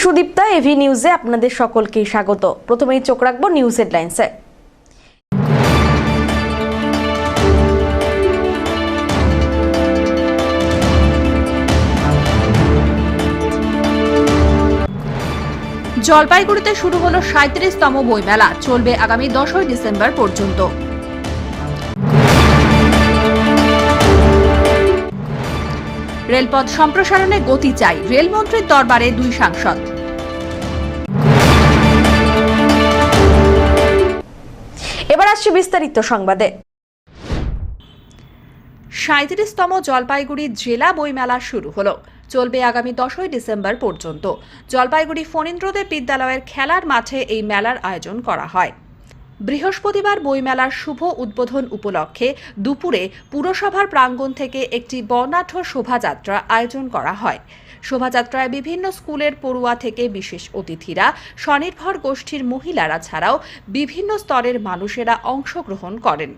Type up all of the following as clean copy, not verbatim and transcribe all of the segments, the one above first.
Sudipta AV নিউজে আপনাদের সকলকে স্বাগত। প্রথমেই চোখ রাখবো নিউজ হেডলাইন্সে। জলপাইগুড়িতে শুরু হলো ৩৭তম বইমেলা, চলবে আগামী ১০ই ডিসেম্বর পর্যন্ত। রেলপথ সম্প্রসারণে গতি চাই, রেলমন্ত্রীর দরবারে ২ সাংসদ। এবার আসছে বিস্তারিত সংবাদে। ৩৭তম জলপাইগুড়ি জেলা বইমেলা শুরু হলো, চলবে আগামী ১০ই ডিসেম্বর পর্যন্ত। জলপাইগুড়ি ফণীন্দ্রদেব বিদ্যালয়ের খেলার মাঠে এই মেলার আয়োজন করা হয়। বৃহস্পতিবার বইমেলার শুভ উদ্বোধন উপলক্ষে দুপুরে পুরসভার প্রাঙ্গণ থেকে একটি বর্ণাঢ্য শোভাযাত্রা আয়োজন করা হয়। শোভাযাত্রায় বিভিন্ন স্কুলের পড়ুয়া থেকে বিশেষ অতিথিরা, স্বনির্ভর গোষ্ঠীর মহিলারা ছাড়াও বিভিন্ন স্তরের মানুষেরা অংশগ্রহণ করেন।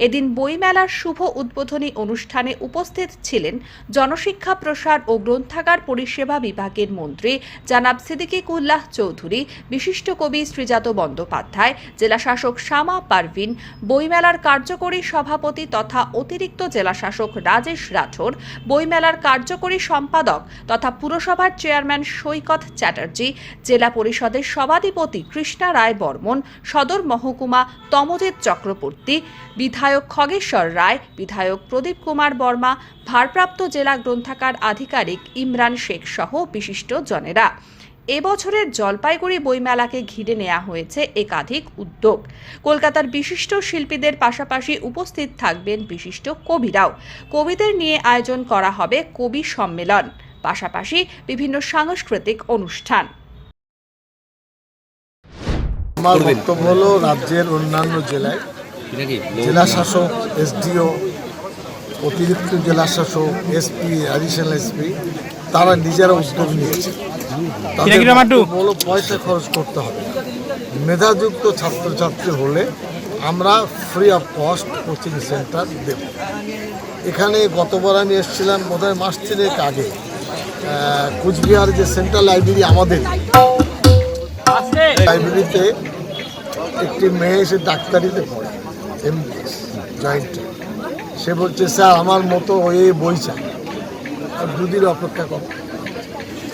এদিন বইমেলার শুভ উদ্বোধনী অনুষ্ঠানে উপস্থিত ছিলেন জনশিক্ষা প্রসার ও গ্রন্থাগার পরিষেবা বিভাগের মন্ত্রী জনাব সিদ্দিকুল্লাহ চৌধুরী, বিশিষ্ট কবি শ্রীজাত বন্দ্যোপাধ্যায়, জেলাশাসক শামা পারভিন, বইমেলার কার্যকরী সভাপতি তথা অতিরিক্ত জেলাশাসক রাজেশ রাঠোর, বইমেলার কার্যকরী সম্পাদক তথা পুরসভার চেয়ারম্যান সৈকত চ্যাটার্জি, জেলা পরিষদের সভাধিপতি কৃষ্ণা রায় বর্মন, সদর মহকুমা তমজিৎ চক্রবর্তী, বিধায়ক খগেশ্বর রায়, বিধায়ক প্রদীপ কুমার বর্মা, ভারপ্রাপ্ত জেলা গ্রন্থাগার আধিকারিক ইমরান শেখ সহ বিশিষ্ট জনেরা। এবছরের জলপাইগুড়ি বইমেলাকে ঘিরে নেওয়া হয়েছে একাধিক উদ্যোগ। কলকাতার বিশিষ্ট শিল্পীদের পাশাপাশি উপস্থিত থাকবেন বিশিষ্ট কবিরাও। কবিদের নিয়ে আয়োজন করা হবে কবি সম্মেলন, পাশাপাশি বিভিন্ন সাংস্কৃতিক অনুষ্ঠান। আমার বক্তব্য হলো, রাজ্যের অন্যান্য জেলায় জেলা শাসক, এসডিও, অতিরিক্ত জেলা শাসক, এসপি, অ্যাডিশনাল এসপি তারা নিজেরা উদ্যোগ নিয়েছে। বলো পয়সা খরচ করতে হবে। মেধাযুক্ত ছাত্রছাত্রী হলে আমরা free of cost coaching centre দেব। এখানে গতবার আমি এসেছিলাম বোধহয় মাস 3 আগে। কুচবিহার যে সেন্ট্রাল লাইব্রেরি, আমাদের লাইব্রেরিতে একটি মেয়ে এসে ডাক্তারিতে পড়ে, এমবিবিএস জয়েন্ট। সে বলছে, স্যার আমার মতো ওই বই চাই, আর 2 দিন অপেক্ষা করো।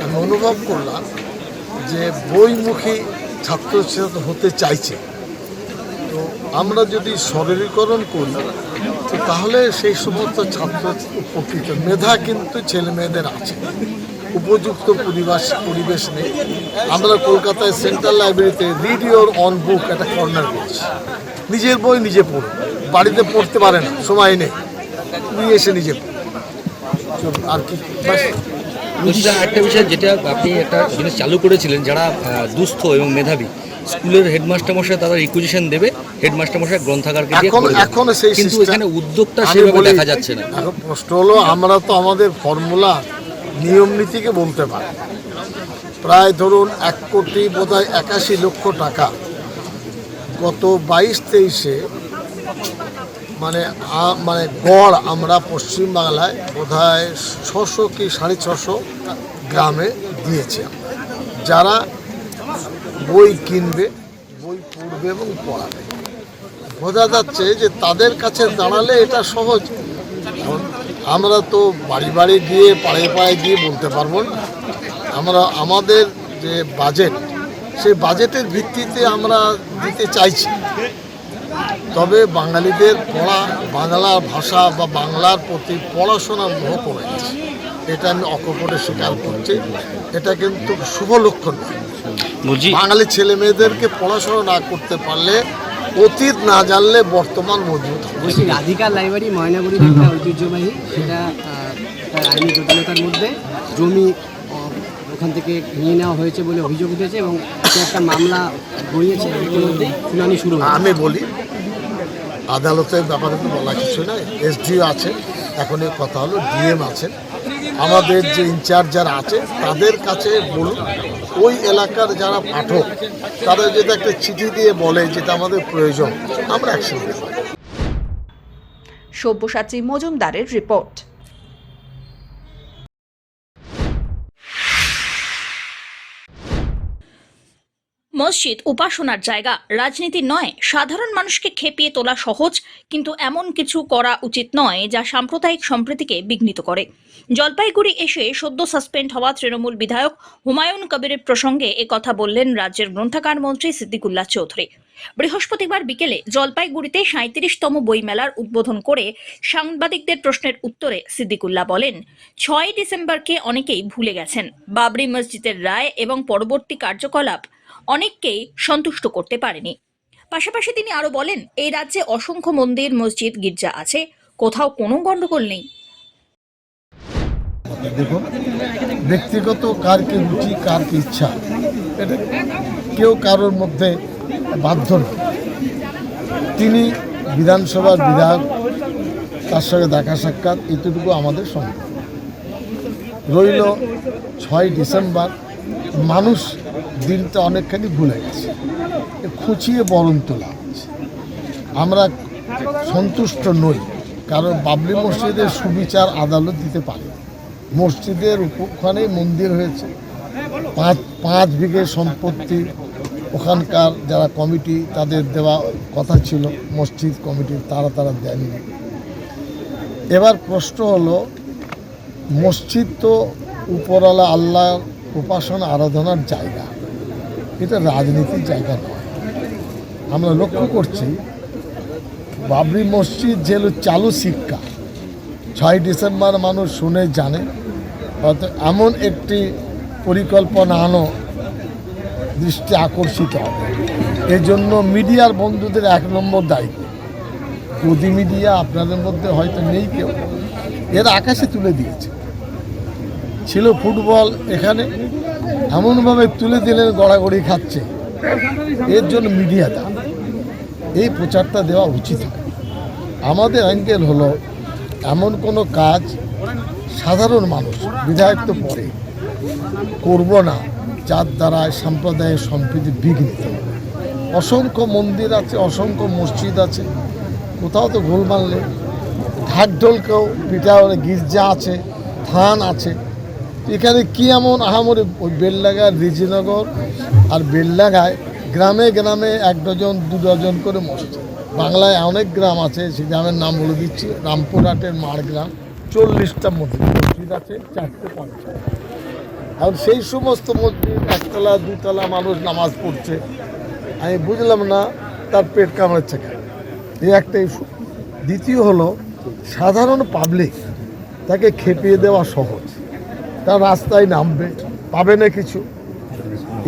আমি অনুভব করলাম যে বইমুখী ছাত্রছাত্রী হতে চাইছে। তো আমরা যদি সরলীকরণ করি তো তাহলে সেই সমস্ত ছাত্র উপকৃত। মেধা কিন্তু ছেলে মেয়েদের আছে, উপযুক্ত পরিবেশ নেই। আমরা কলকাতায় সেন্ট্রাল লাইব্রেরিতে রিড ইওর অন বুক একটা কর্নার করছি। নিজের বই নিজে পড়ো, বাড়িতে পড়তে পারে না, সময় নেই, নিয়ে এসে নিজে আর কি। একটা বিষয় যেটা আপনি একটা জিনিস চালু করেছিলেন, যারা দুস্থ এবং মেধাবী স্কুলের হেডমাস্টার মশাই তারা রিকুইজিশন দেবে, হেডমাস্টার মশাই গ্রন্থাগারকে দিয়ে করে দেবে। এখনো সেই কিন্তু এখানে উদ্যোগটা সেভাবে দেখা যাচ্ছে না। এখন প্রশ্ন হলো, আমরা তো আমাদের ফর্মুলা নিয়ম নীতিকে বলতে পারি। প্রায় ধরুন 1 কোটি বোধহয় 81 লক্ষ টাকা গত 22-23-এ মানে গড় আমরা পশ্চিমবাংলায় বোধহয় 600 কি 650 গ্রামে দিয়েছি। যারা বই কিনবে, বই পড়বে এবং পড়াবে। বোঝা যাচ্ছে যে তাদের কাছে দাঁড়ালে এটা সহজ। আমরা তো বাড়ি বাড়ি গিয়ে, পাড়ায় পাড়ায় গিয়ে বলতে পারবো না। আমরা আমাদের যে বাজেট, সেই বাজেটের ভিত্তিতে আমরা দিতে চাইছি। তবে বাঙালিদের পড়া, বাংলা ভাষা বা বাংলার প্রতি পড়াশোনার মোহ কমে গেছে, এটা আমি অকপটে স্বীকার করছি। এটা কিন্তু শুভ লক্ষণ নয়। বাঙালি ছেলে মেয়েদেরকে পড়াশোনা না করতে পারলে, অতীত না জানলে বর্তমান মজবুত হবে। রাধিকার লাইব্রেরি ময়নাগুড়ির একটা ঐতিহ্যবাহী, সেটা আইনি জটিলতার মধ্যে জমি ওখান থেকে নিয়ে নেওয়া হয়েছে বলে অভিযোগ উঠেছে এবং একটা মামলা গড়িয়েছে, ইতিমধ্যে শুনানি শুরু হয়েছে। আমি বলি, আদালতের ব্যাপারে তো বলা কিছু নয়। এসডিও আছে, এখন এই কথা হলো ডিএম আছেন, আমাদের যে ইনচার্জ যারা আছে তাদের কাছে বলুন। ওই এলাকার যারা পাঠক তারা যদি একটা চিঠি দিয়ে বলে যেটা আমাদের প্রয়োজন, আমরা অ্যাকশন নেব। সব্যসাচী মজুমদারের রিপোর্ট। মসজিদ উপাসনার জায়গা, রাজনীতি নয়। সাধারণ মানুষকে খেপিয়ে তোলা সহজ, কিন্তু এমন কিছু করা উচিত নয় যা সাম্প্রদায়িক সম্প্রীতিকে বিঘ্নিত করে। জলপাইগুড়ি এসে সদ্য সাসপেন্ড হওয়া তৃণমূল বিধায়ক হুমায়ুন কবিরের প্রসঙ্গে একথা বললেন রাজ্যের গ্রন্থাগার মন্ত্রী সিদ্দিকুল্লাহ চৌধুরী। বৃহস্পতিবার বিকেলে জলপাইগুড়িতে ৩৭তম বইমেলার উদ্বোধন করে সাংবাদিকদের প্রশ্নের উত্তরে সিদ্দিকুল্লাহ বলেন, ৬ ডিসেম্বরকে অনেকেই ভুলে গেছেন। বাবরি মসজিদের রায় এবং পরবর্তী কার্যকলাপ অনেককেই সন্তুষ্ট করতে পারেনি। পাশাপাশি তিনি আরো বলেন, এই রাজ্যে অসংখ্য মন্দির, মসজিদ, গির্জা আছে, কোথাও কোনো গন্ডগোল নেই। দেখুন, ব্যক্তিগত কার কি রুচি, কার কি ইচ্ছা, এটা কেউ কারোর মধ্যে বাধ্য নয়। তিনি বিধানসভার বিধায়ক, তার সঙ্গে দেখা সাক্ষাৎ এতটুকু আমাদের সম্ভব। রইল ৬ ডিসেম্বর, মানুষ দিনটা অনেকখানি ভুলে গেছে, খুঁচিয়ে বরণ তোলা হচ্ছে। আমরা সন্তুষ্ট নই, কারণ বাবরি মসজিদের সুবিচার আদালত দিতে পারে। মসজিদের ওখানে মন্দির হয়েছে, 5 বিঘে সম্পত্তি ওখানকার যারা কমিটি তাদের দেওয়া কথা ছিল মসজিদ কমিটির, তারা দেয়নি। এবার প্রশ্ন হলো, মসজিদ তো উপরওয়ালা আল্লাহর উপাসনা আরাধনার জায়গা, এটা রাজনীতির জায়গা নয়। আমরা লক্ষ্য করছি বাবরি মসজিদ যে চালু শিক্ষা, ৬ ডিসেম্বর মানুষ শুনে জানে, হয়তো এমন একটি পরিকল্পনা আনো দৃষ্টি আকর্ষিত হবে। এই জন্য মিডিয়ার বন্ধুদের ১ নম্বর দায়িত্ব। গদি মিডিয়া আপনাদের মধ্যে হয়তো নেই কেউ, এরা আকাশে তুলে দিয়েছে। ছিল ফুটবল, এখানে এমনভাবে তুলে দিলেন গড়াগড়ি খাচ্ছে। এর জন্য মিডিয়া দাম, এই প্রচারটা দেওয়া উচিত। আমাদের অ্যাঙ্গেল হলো, এমন কোনো কাজ সাধারণ মানুষ, বিধায়ক তো পরে, করব না যার দ্বারা সম্প্রদায়ের সম্প্রীতি বিঘ্নিত হবে। অসংখ্য মন্দির আছে, অসংখ্য মসজিদ আছে, কোথাও তো গোলমাল নেই। ঢাকঢোলকেও পিঠা, গির্জা আছে, থান আছে। এখানে কি এমন আহামরি? ওই বেলডাঙ্গার রিজিনগর আর বেলডাঙ্গায় গ্রামে গ্রামে 1 ডজন 2 ডজন করে মসজিদ। বাংলায় অনেক গ্রাম আছে, সেই গ্রামের নাম বলে দিচ্ছি। রামপুরহাটের মার গ্রাম, 40টা মসজিদ আছে, 4টে 5। আর সেই সমস্ত মসজিদ 1 তলা 2 তলা মানুষ নামাজ পড়ছে। আমি বুঝলাম না তার পেট কামড়াচ্ছে কেন। এই একটা ইস্যু। দ্বিতীয় হলো, সাধারণ পাবলিক তাকে খেপিয়ে দেওয়া সহজ। তার রাস্তায় নামবে, পাবে না কিছু।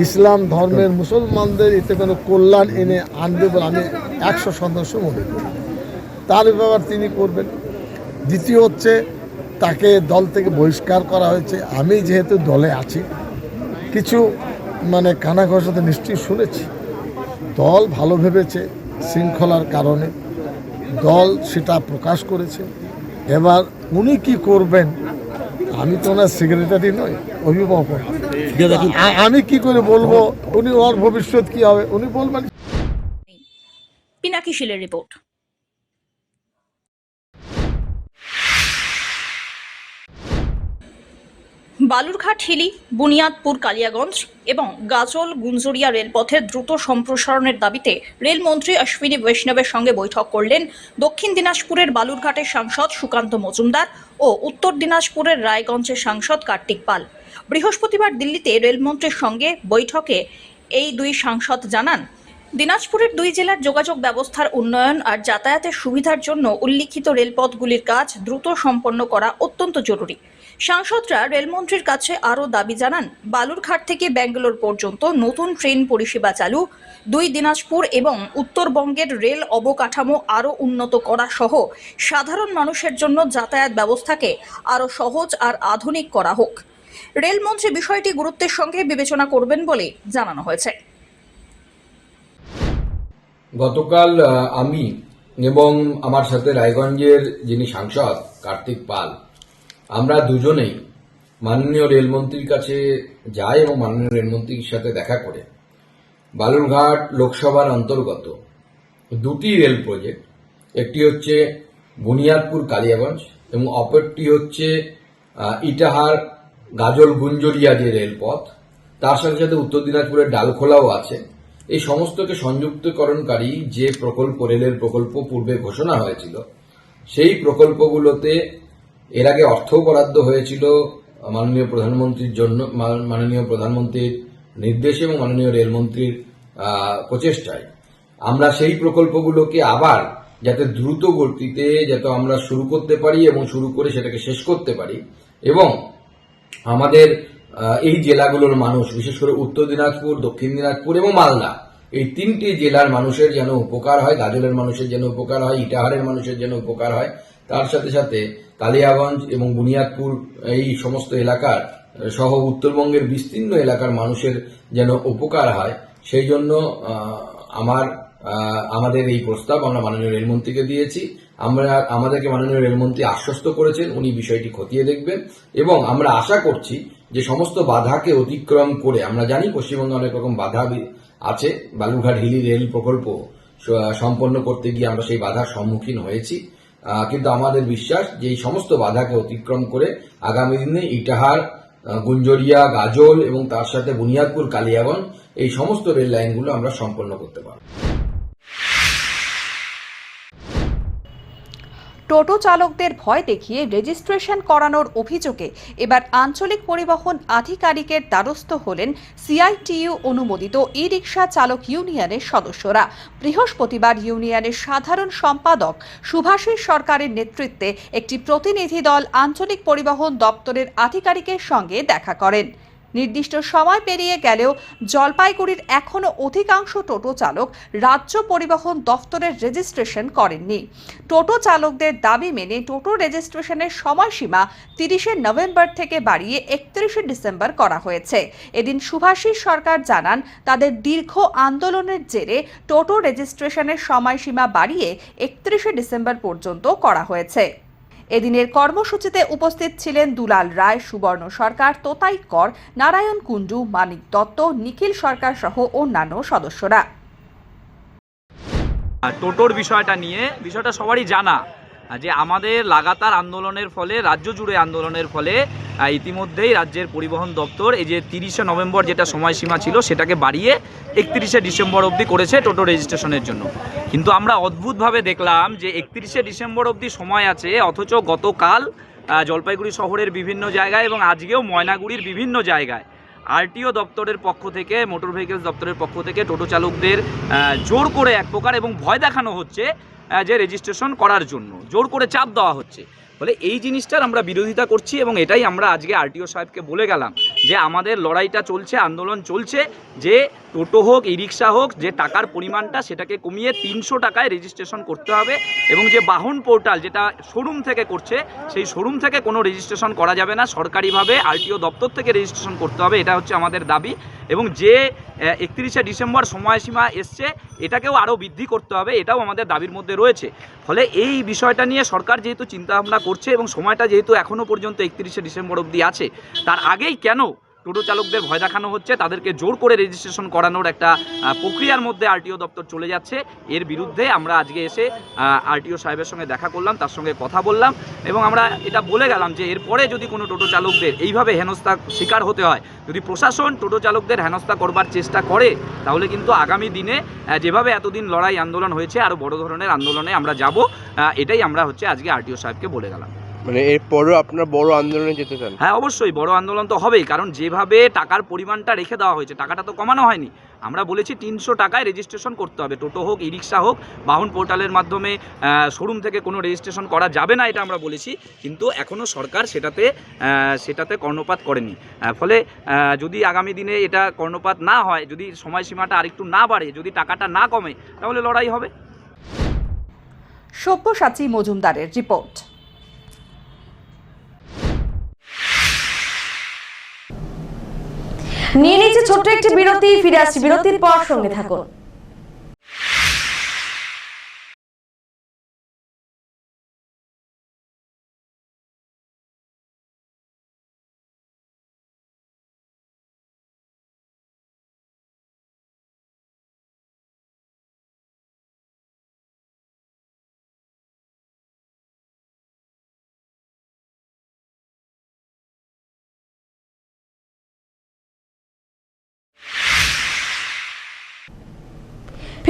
ইসলাম ধর্মের মুসলমানদের এতে কোনো কল্যাণ এনে আনবে বলে আমি 100% মনে করি। তার ব্যাপার তিনি করবেন। দ্বিতীয় হচ্ছে, তাকে দল থেকে বহিষ্কার করা হয়েছে। আমি যেহেতু দলে আছি, কিছু কানাঘষা তো নিশ্চয়ই শুনেছি। দল ভালো ভেবেছে, শৃঙ্খলার কারণে দল সেটা প্রকাশ করেছে। এবার উনি কি করবেন, আমি তো ওনার সেক্রেটারি নই, অভিভাবক। আমি কি করে বলবো উনি, ওর ভবিষ্যৎ কি হবে, উনি বলবেন। পিনাকি শীলের রিপোর্ট। বালুরঘাট হিলি, বুনিয়াদপুর কালিয়াগঞ্জ এবং গাজল গুঞ্জরিয়া রেলপথের দ্রুত সম্প্রসারণের দাবিতে রেলমন্ত্রী অশ্বিনী বৈষ্ণবের সঙ্গে বৈঠক করলেন দক্ষিণ দিনাজপুরের বালুরঘাটের সাংসদ সুকান্ত মজুমদার ও উত্তর দিনাজপুরের রায়গঞ্জের সাংসদ কার্তিক পাল। বৃহস্পতিবার দিল্লিতে রেলমন্ত্রীর সঙ্গে বৈঠকে এই 2 সাংসদ জানান, দিনাজপুরের 2 জেলার যোগাযোগ ব্যবস্থার উন্নয়ন আর যাতায়াতের সুবিধার জন্য উল্লিখিত রেলপথগুলির কাজ দ্রুত সম্পন্ন করা অত্যন্ত জরুরি। সাংসদরা রেলমন্ত্রীর কাছে আরও দাবি জানান, বালুরঘাট থেকে ব্যাঙ্গালোর পর্যন্ত নতুন ট্রেন পরিষেবা চালু, 2 দিনাজপুর এবং উত্তরবঙ্গের রেল অবকাঠামো আরও উন্নত করা সহ সাধারণ মানুষের জন্য যাতায়াত ব্যবস্থাকে আরও সহজ আর আধুনিক করা হোক। রেলমন্ত্রী বিষয়টি গুরুত্বের সঙ্গে বিবেচনা করবেন বলে জানানো হয়েছে। গতকাল আমি এবং আমার সাথে রায়গঞ্জের যিনি সাংসদ কার্তিক পাল, আমরা দুজনেই মাননীয় রেলমন্ত্রীর কাছে যাই এবং মাননীয় রেলমন্ত্রীর সাথে দেখা করে বালুরঘাট লোকসভার অন্তর্গত 2টি রেল প্রজেক্ট, একটি হচ্ছে বুনিয়াদপুর কালিয়াগঞ্জ এবং অপরটি হচ্ছে ইটাহার গাজল গুঞ্জরিয়া যে রেলপথ, তার সাথে সাথে উত্তর দিনাজপুরের ডালখোলাও আছে, এই সমস্তকে সংযুক্তকরণকারী যে প্রকল্প, রেলের প্রকল্প পূর্বে ঘোষণা হয়েছিল, সেই প্রকল্পগুলোতে এর আগে অর্থ বরাদ্দ হয়েছিল মাননীয় প্রধানমন্ত্রীর জন্য, মাননীয় প্রধানমন্ত্রীর নির্দেশে এবং মাননীয় রেলমন্ত্রীর প্রচেষ্টায় আমরা সেই প্রকল্পগুলোকে আবার যাতে দ্রুত গতিতে যাতে আমরা শুরু করতে পারি এবং শুরু করে সেটাকে শেষ করতে পারি, এবং আমাদের এই জেলাগুলোর মানুষ, বিশেষ করে উত্তর দিনাজপুর, দক্ষিণ দিনাজপুর এবং মালদা, এই তিনটি জেলার মানুষের যেন উপকার হয়, গাজলের মানুষের যেন উপকার হয়, ইটাহারের মানুষের যেন উপকার হয়, তার সাথে সাথে কালিয়াগঞ্জ এবং বুনিয়াদপুর এই সমস্ত এলাকার সহ উত্তরবঙ্গের বিস্তীর্ণ এলাকার মানুষের যেন উপকার হয়, সেই জন্য আমাদের এই প্রস্তাব আমরা মাননীয় রেলমন্ত্রীকে দিয়েছি। আমাদেরকে মাননীয় রেলমন্ত্রী আশ্বস্ত করেছেন উনি বিষয়টি খতিয়ে দেখবেন, এবং আমরা আশা করছি যে সমস্ত বাধাকে অতিক্রম করে, আমরা জানি পশ্চিমবঙ্গে অনেক রকম বাধা আছে, বালুরঘাট হিলি রেল প্রকল্প সম্পন্ন করতে গিয়ে আমরা সেই বাধার সম্মুখীন হয়েছি, কিন্তু আমাদের বিশ্বাস যে এই সমস্ত বাধাকে অতিক্রম করে আগামী দিনে ইটাহার, গুঞ্জরিয়া, গাজল এবং তার সাথে বুনিয়াদপুর, কালিয়াগঞ্জ এই সমস্ত রেল লাইনগুলো আমরা সম্পন্ন করতে পারব। টোটো চালকদের ভয় দেখিয়ে রেজিস্ট্রেশন করানোর অভিযোগে এবার আঞ্চলিক পরিবহন আধিকারিকের দ্বারস্থ হলেন সিআইটিইউ অনুমোদিত ই রিকশা চালক ইউনিয়নের সদস্যরা। বৃহস্পতিবার ইউনিয়নের সাধারণ সম্পাদক শুভাশিস সরকারের নেতৃত্বে একটি প্রতিনিধি দল আঞ্চলিক পরিবহন দপ্তরের আধিকারিকের সঙ্গে দেখা করেন। নির্দিষ্ট সময় পেরিয়ে গেলেও জলপাইগুড়ির এখনও অধিকাংশ টোটো চালক রাজ্য পরিবহন দফতরের রেজিস্ট্রেশন করেননি। টোটো চালকদের দাবি মেনে টোটো রেজিস্ট্রেশনের সময়সীমা 30শে নভেম্বর থেকে বাড়িয়ে 31শে ডিসেম্বর করা হয়েছে। এদিন শুভাশিস সরকার জানান, তাদের দীর্ঘ আন্দোলনের জেরে টোটো রেজিস্ট্রেশনের সময়সীমা বাড়িয়ে 31শে ডিসেম্বর পর্যন্ত করা হয়েছে। এদিনের কর্মসূচিতে উপস্থিত ছিলেন দুলাল রায়, সুবর্ণ সরকার, তোতাই কর, নারায়ণ কুণ্ডু, মানিক দত্ত, নিখিল সরকার সহ অন্যান্য সদস্যরা। টোটোর বিষয়টা সবারই জানা যে আমাদের লাগাতার আন্দোলনের ফলে, রাজ্য জুড়ে আন্দোলনের ফলে ইতিমধ্যেই রাজ্যের পরিবহন দপ্তর এই যে 30শে নভেম্বর যেটা সময়সীমা ছিল সেটাকে বাড়িয়ে 31শে ডিসেম্বর অবধি করেছে টোটো রেজিস্ট্রেশনের জন্য। কিন্তু আমরা অদ্ভুতভাবে দেখলাম যে 31শে ডিসেম্বর অবধি সময় আছে, অথচ গতকাল জলপাইগুড়ি শহরের বিভিন্ন জায়গায় এবং আজকেও ময়নাগুড়ির বিভিন্ন জায়গায় আরটিও দপ্তরের পক্ষ থেকে, মোটর ভেহিকেলস দপ্তরের পক্ষ থেকে টোটো চালকদের জোর করে এক প্রকার এবং ভয় দেখানো হচ্ছে যে রেজিস্ট্রেশন করার জন্য জোর করে চাপ দেওয়া হচ্ছে। ফলে এই জিনিসটার আমরা বিরোধিতা করছি এবং এটাই আমরা আজকে আরটিও সাহেবকে বলে গেলাম যে আমাদের লড়াইটা চলছে, আন্দোলন চলছে, যে টোটো হোক, ই রিক্সা হোক, যে টাকার পরিমাণটা সেটাকে কমিয়ে 300 টাকায় রেজিস্ট্রেশন করতে হবে, এবং যে বাহন পোর্টাল যেটা শোরুম থেকে করছে সেই শোরুম থেকে কোনো রেজিস্ট্রেশন করা যাবে না, সরকারিভাবে আরটিও দপ্তর থেকে রেজিস্ট্রেশন করতে হবে। এটা হচ্ছে আমাদের দাবি, এবং যে 31শে ডিসেম্বর সময়সীমা এসছে এটাকেও আরও বৃদ্ধি করতে হবে, এটাও আমাদের দাবির মধ্যে রয়েছে। ফলে এই বিষয়টা নিয়ে সরকার যেহেতু চিন্তাভাবনা করছে এবং সময়টা যেহেতু এখনও পর্যন্ত 31শে ডিসেম্বর অবধি আছে, তার আগেই কেন টোটো চালকদের ভয় দেখানো হচ্ছে, তাদেরকে জোর করে রেজিস্ট্রেশন করানোর একটা প্রক্রিয়ার মধ্যে আরটিও দপ্তর চলে যাচ্ছে, এর বিরুদ্ধে আমরা আজকে এসে আরটিও সাহেবের সঙ্গে দেখা করলাম, তার সঙ্গে কথা বললাম, এবং আমরা এটা বলে গেলাম যে এরপরে যদি কোনো টোটো চালকদের এইভাবে হেনস্থার শিকার হতে হয়, যদি প্রশাসন টোটো চালকদের হেনস্থা করবার চেষ্টা করে, তাহলে কিন্তু আগামী দিনে যেভাবে এতদিন লড়াই আন্দোলন হয়েছে আরও বড় ধরনের আন্দোলনে আমরা যাব। এটাই আমরা আজকে আরটিও সাহেবকে বলে গেলাম। মানে এরপরেও আপনারা বড় আন্দোলনে যেতে চান? হ্যাঁ, অবশ্যই বড় আন্দোলন তো হবেই, কারণ যেভাবে টাকার পরিমাণটা রেখে দেওয়া হয়েছে, টাকাটা তো কমানো হয়নি। আমরা বলেছি 300 টাকায় রেজিস্ট্রেশন করতে হবে, টোটো হোক, ই রিক্সা হোক, বাহন পোর্টালের মাধ্যমে শোরুম থেকে কোনো রেজিস্ট্রেশন করা যাবে না, এটা আমরা বলেছি, কিন্তু এখনও সরকার সেটাতে কর্ণপাত করেনি। ফলে যদি আগামী দিনে এটা কর্ণপাত না হয়, যদি সময়সীমাটা আরেকটু না বাড়ে, যদি টাকাটা না কমে, তাহলে লড়াই হবে। সব্যসাচী মজুমদারের রিপোর্ট। নিয়ে নিচ্ছে ছোট্ট একটি বিরতি, ফিরে আসছি বিরতির পর, সঙ্গে থাকুন।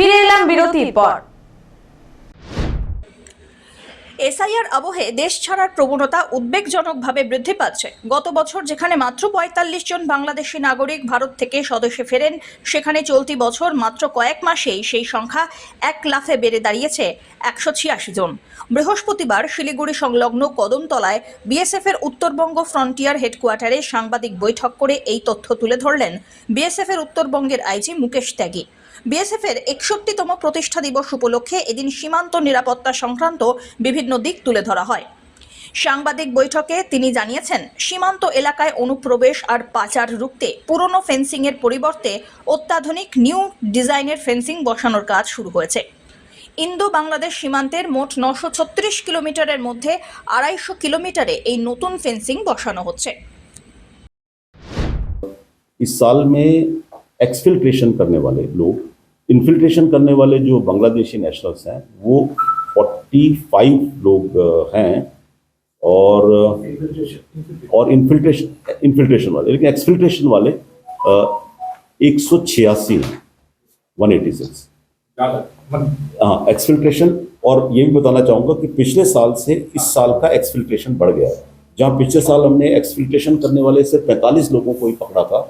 ফিরে এলাম বিরতির পর। এসআইআর আবহে দেশ ছাড়ার প্রবণতা উদ্বেগজনকভাবে বৃদ্ধি পাচ্ছে। গত বছর যেখানে মাত্র ৪৫ জন বাংলাদেশি নাগরিক ভারত থেকে স্বদেশে ফেরেন, সেখানে চলতি বছর মাত্র কয়েক মাসেই সেই সংখ্যা ১ লাফে বেড়ে দাঁড়িয়েছে ১৮৬ জন। বৃহস্পতিবার শিলিগুড়ি সংলগ্ন কদমতলায় বিএসএফের উত্তরবঙ্গ ফ্রন্টিয়ার হেডকোয়ার্টারে সাংবাদিক বৈঠক করে এই তথ্য তুলে ধরলেন বিএসএফের উত্তরবঙ্গের আইজি মুকেশ ত্যাগী। বিএসএফের ৬১তম প্রতিষ্ঠা দিবস উপলক্ষে এদিন সীমান্ত নিরাপত্তা সংক্রান্ত বিভিন্ন দিক তুলে ধরা হয়। সাংবাদিক বৈঠকে তিনি জানিয়েছেন, সীমান্ত এলাকায় অনুপ্রবেশ আর পাচার রুখতে পুরনো ফেন্সিংয়ের পরিবর্তে অত্যাধুনিক নিউ ডিজাইনের ফেন্সিং বসানোর কাজ শুরু হয়েছে। ইন্দো বাংলাদেশ সীমান্তের মোট ৯৩৬ কিলোমিটারের মধ্যে ২৫০ কিলোমিটারে এই নতুন ফেন্সিং বসানো হচ্ছে। इस साल में एक्सफिल्ट्रेशन करने वाले लोग, इन्फिल्ट्रेशन करने वाले जो बांग्लादेशी नेशनल्स हैं वो 45 लोग हैं और इन्फिल्ट्रेशन वाले, लेकिन एक्सफिल्ट्रेशन वाले 186 हैं, 186। हाँ, एक्सफिल्ट्रेशन। और ये भी बताना चाहूँगा कि पिछले साल से इस साल का एक्सफिल्ट्रेशन बढ़ गया है। जहाँ पिछले साल हमने एक्सफिल्ट्रेशन करने वाले से 45 लोगों को ही पकड़ा था,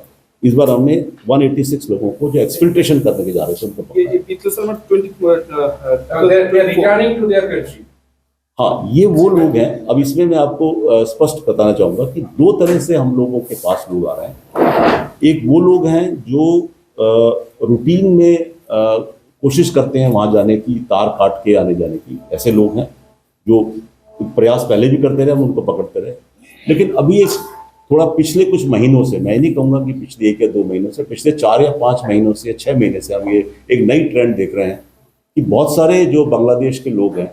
इस बार हमने 186 लोगों को जो एक्सफिल्ट्रेशन करने के जा रहे थे उनको पकड़ा। हाँ, ये वो लोग हैं। अब इसमें मैं आपको स्पष्ट बताना चाहूँगा कि दो तरह से हम लोगों के पास लोग आ रहे हैं। एक वो लोग हैं जो रूटीन में कोशिश करते हैं वहाँ जाने की, तार काट के आने जाने की, ऐसे लोग हैं जो प्रयास पहले भी करते रहे, हम उनको पकड़ते रहे। लेकिन अभी एक थोड़ा पिछले कुछ महीनों से, मैं नहीं कहूँगा कि पिछले 1 या 2 महीनों से, पिछले 4 या 5 महीनों से या 6 महीने से हम ये एक नई ट्रेंड देख रहे हैं कि बहुत सारे जो बांग्लादेश के लोग हैं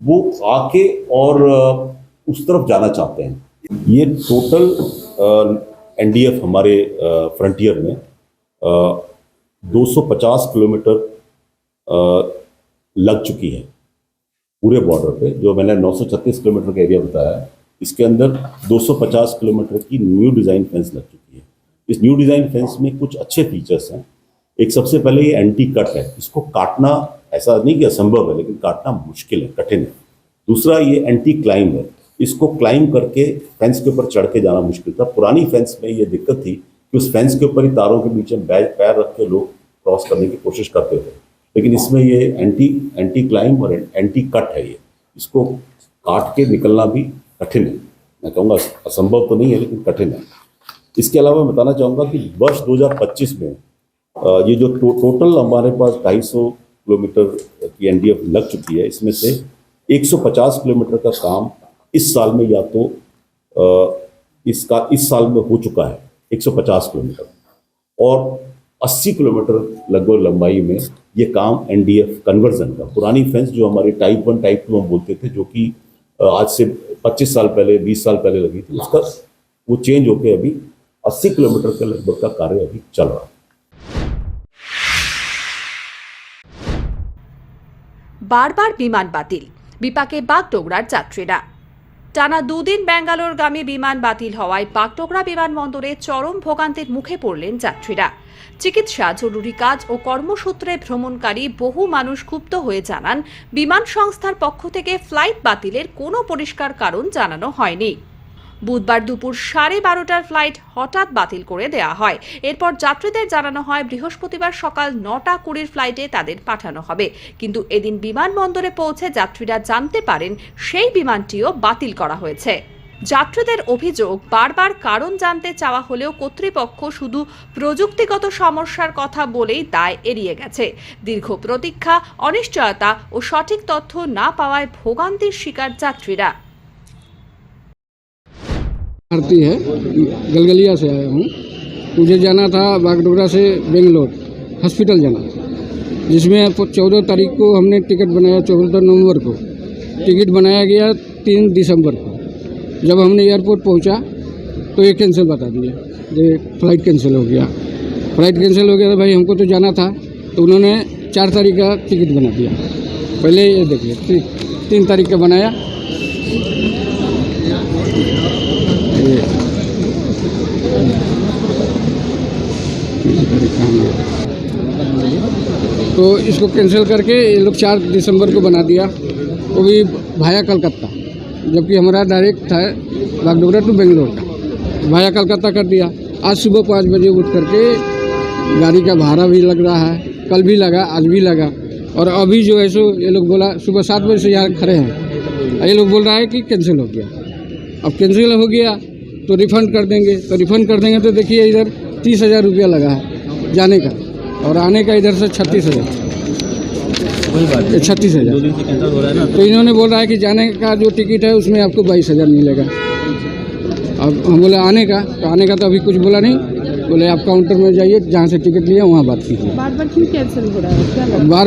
वो आके और उस तरफ जाना चाहते हैं। ये टोटल एनडीएफ हमारे फ्रंटियर में 250 किलोमीटर लग चुकी है पूरे बॉर्डर पे। जो मैंने 936 किलोमीटर का एरिया बताया है, इसके अंदर 250 किलोमीटर की न्यू डिज़ाइन फेंस लग चुकी है। इस न्यू डिज़ाइन फेंस में कुछ अच्छे फीचर्स हैं। एक सबसे पहले ये एंटी कट है, इसको काटना ऐसा नहीं कि असंभव है, लेकिन काटना मुश्किल है, कठिन है। दूसरा ये एंटी क्लाइंब है, इसको क्लाइंब करके फेंस के ऊपर चढ़ के जाना मुश्किल था। पुरानी फेंस में ये दिक्कत थी कि उस फेंस के ऊपर ही तारों के बीच में पैर रख के लोग क्रॉस करने की कोशिश करते थे, लेकिन इसमें ये एंटी क्लाइंब और एंटी कट है। ये इसको काट के निकलना भी कठिन है, मैं कहूँगा असंभव तो नहीं है, लेकिन कठिन है। इसके अलावा मैं बताना चाहूँगा कि वर्ष 2025 में ये जो टोटल हमारे पास 250 किलोमीटर की एनडीएफ लग चुकी है, इसमें से 150 किलोमीटर का काम इस साल में या तो इस साल में हो चुका है 150 किलोमीटर, और 80 किलोमीटर लगभग लंबाई में ये काम एनडीएफ कन्वर्जन का, पुरानी फेंस जो हमारी टाइप 1 टाइप 2 हम बोलते थे, जो कि आज से 25 साल पहले 20 साल पहले लगी थी, उसका वो चेंज होकर अभी 80 किलोमीटर के लगभग का कार्य अभी चल रहा है। বারবার বিমান বাতিল, বিপাকে বাগডোগরার যাত্রীরা। টানা 2 দিন ব্যাঙ্গালোরগামী বিমান বাতিল হওয়ায় বাগডোগরা বিমানবন্দরে চরম ভোগান্তির মুখে পড়লেন যাত্রীরা। চিকিৎসা, জরুরি কাজ ও কর্মসূত্রে ভ্রমণকারী বহু মানুষ ক্ষুব্ধ হয়ে জানান, বিমান সংস্থার পক্ষ থেকে ফ্লাইট বাতিলের কোনো পরিষ্কার কারণ জানানো হয়নি। বুধবার দুপুর 12:30টার ফ্লাইট হঠাৎ বাতিল করে দেওয়া হয়। এরপর যাত্রীদের জানানো হয় বৃহস্পতিবার সকাল 9:20 ফ্লাইটে তাদের পাঠানো হবে, কিন্তু এদিন বিমানবন্দরে পৌঁছে যাত্রীরা জানতে পারেন সেই বিমানটিও বাতিল করা হয়েছে। যাত্রীদের অভিযোগ, বারবার কারণ জানতে চাওয়া হলেও কর্তৃপক্ষ শুধু প্রযুক্তিগত সমস্যার কথা বলেই দায় এড়িয়ে গেছে। দীর্ঘ প্রতীক্ষা, অনিশ্চয়তা ও সঠিক তথ্য না পাওয়ায় ভোগান্তির শিকার যাত্রীরা। आरती है, गलगलिया से आया हूँ। मुझे जाना था बागडोगरा से बेंगलोर हॉस्पिटल जाना था, जिसमें 14 तारीख को हमने टिकट बनाया, 14 नवंबर को टिकट बनाया गया 3 दिसंबर को। जब हमने एयरपोर्ट पहुँचा तो ये कैंसिल बता दिया, ये फ़्लाइट कैंसिल हो गया। फ़्लाइट कैंसिल हो गया तो भाई हमको तो जाना था, तो उन्होंने 4 तारीख का टिकट बना दिया। पहले ये देखिए 3 तारीख का बनाया, तो इसको कैंसिल करके ये लोग 4 दिसंबर को बना दिया, वो भी भाया कलकत्ता, जबकि हमारा डायरेक्ट था बागडोगरा टू बेंगलोर का, भाया कलकत्ता कर दिया। आज सुबह 5 बजे उठ करके गाड़ी का भाड़ा भी लग रहा है, कल भी लगा, आज भी लगा, और अभी जो है सो ये लोग बोला सुबह 7 बजे से यहाँ खड़े हैं, ये लोग बोल रहा है कि कैंसिल हो गया। अब कैंसिल हो गया तो रिफ़ंड कर देंगे, तो देखिए इधर 30,000 रुपया लगा है जाने का, और आने का इधर से 36,000। 36,000 तो इन्होंने बोल रहा है कि जाने का जो टिकट है उसमें आपको 22,000 मिलेगा। अब हम बोले आने का तो अभी कुछ बोला नहीं, बोले आप काउंटर में जाइए, जहाँ से टिकट लिया वहाँ बात कीजिए। बार बार क्यों कैंसिल हो रहा है?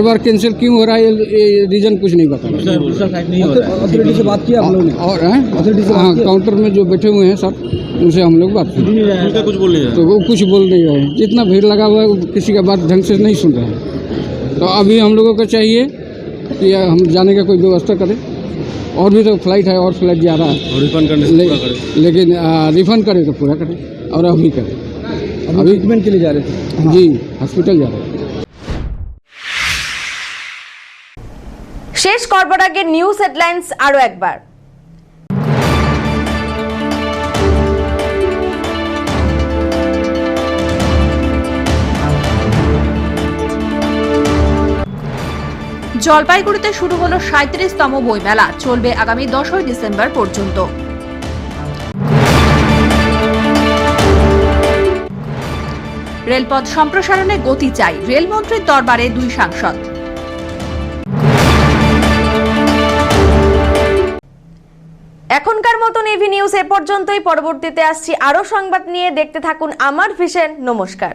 बार कैंसिल क्यों हो रहा है ये रीज़न कुछ नहीं बता। अथॉरिटी से बात किया आप लोगों ने? और हाँ, काउंटर में जो बैठे हुए हैं सब, उनसे हम लोग बात की, कुछ बोल नहीं रहे, तो वो कुछ बोल नहीं रहे हैं। जितना भीड़ लगा हुआ है वो किसी का बात ढंग से नहीं सुन रहे हैं। तो अभी हम लोगों को चाहिए कि हम जाने का कोई व्यवस्था करें, और भी तो फ्लाइट है, और फ्लाइट जा रहा है, लेकिन रिफंड करें तो पूरा करें, और अभी करें। अभी ट्रीटमेंट के लिए जा रहे थे? जी, हॉस्पिटल जा रहे थे। শেষ করবার আগে নিউজ হেডলাইন্স আরো একবার। জলপাইগুড়িতে শুরু হলো 37তম বইমেলা, চলবে আগামী 10ই ডিসেম্বর পর্যন্ত। রেলপথ সম্প্রসারণে গতি চাই, রেলমন্ত্রীর দরবারে 2 সাংসদ। এখনকার মতন এভি নিউজ এ পর্যন্তই। পরবর্তীতে আসছি আরো সংবাদ নিয়ে, দেখতে থাকুন আমার ভিশন। নমস্কার।